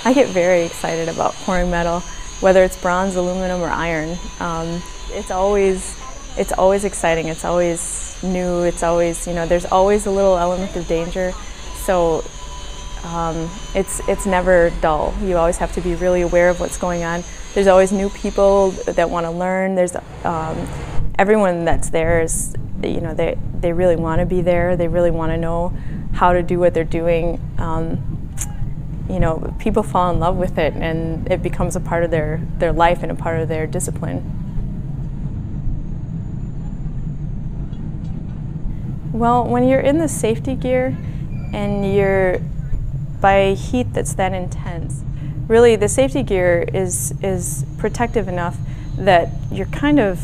I get very excited about pouring metal, whether it's bronze, aluminum, or iron. It's always exciting. It's always new. It's always, there's always a little element of danger. So it's never dull. You always have to be really aware of what's going on. There's always new people that want to learn. There's everyone that's there is, they really want to be there. They really want to know how to do what they're doing. People fall in love with it, and it becomes a part of their life and a part of their discipline. Well, when you're in the safety gear and you're by heat that's that intense, really the safety gear is protective enough that you're kind of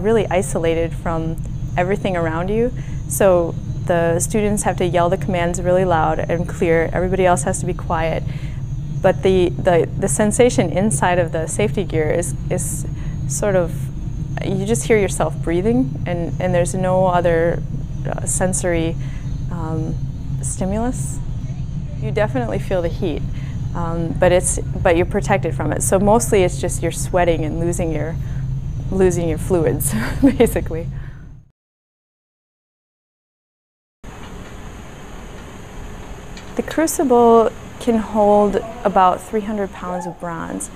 really isolated from everything around you. So the students have to yell the commands really loud and clear. Everybody else has to be quiet. But the sensation inside of the safety gear is sort of, you just hear yourself breathing, and there's no other sensory stimulus. You definitely feel the heat, but you're protected from it. So mostly it's just you're sweating and losing your fluids, basically. The crucible can hold about 300 pounds of bronze.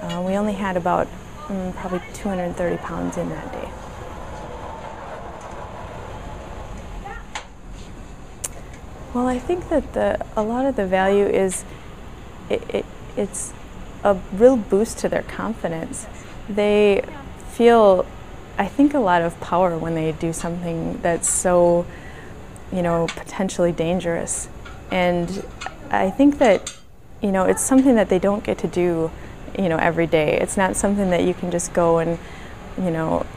We only had about probably 230 pounds in that day. Well, I think that a lot of the value is it's a real boost to their confidence. They feel, I think, a lot of power when they do something that's so, potentially dangerous. And I think that, it's something that they don't get to do, every day. It's not something that you can just go and,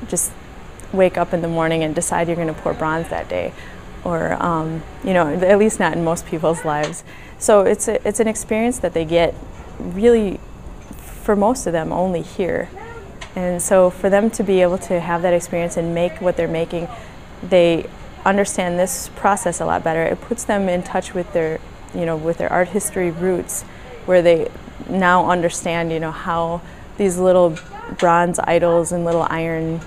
just wake up in the morning and decide you're going to pour bronze that day. Or, at least not in most people's lives. So it's an experience that they get really, for most of them, only here. And so for them to be able to have that experience and make what they're making, they understand this process a lot better. It puts them in touch with their, with their art history roots, where they now understand, how these little bronze idols and little iron,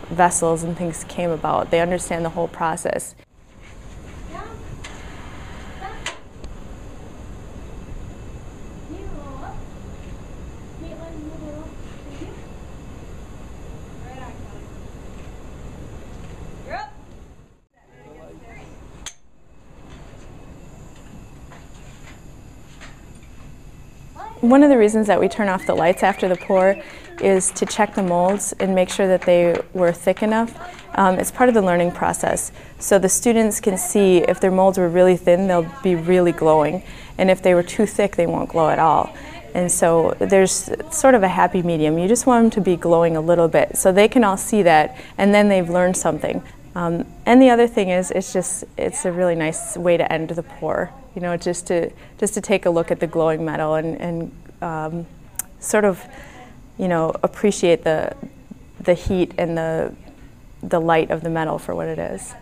vessels and things came about. They understand the whole process. One of the reasons that we turn off the lights after the pour is to check the molds and make sure that they were thick enough. It's part of the learning process. So the students can see if their molds were really thin, they'll be really glowing. And if they were too thick, they won't glow at all. And so there's sort of a happy medium. You just want them to be glowing a little bit so they can all see that, and then they've learned something. And the other thing is, it's a really nice way to end the pour. Just to take a look at the glowing metal and sort of, appreciate the heat and the light of the metal for what it is.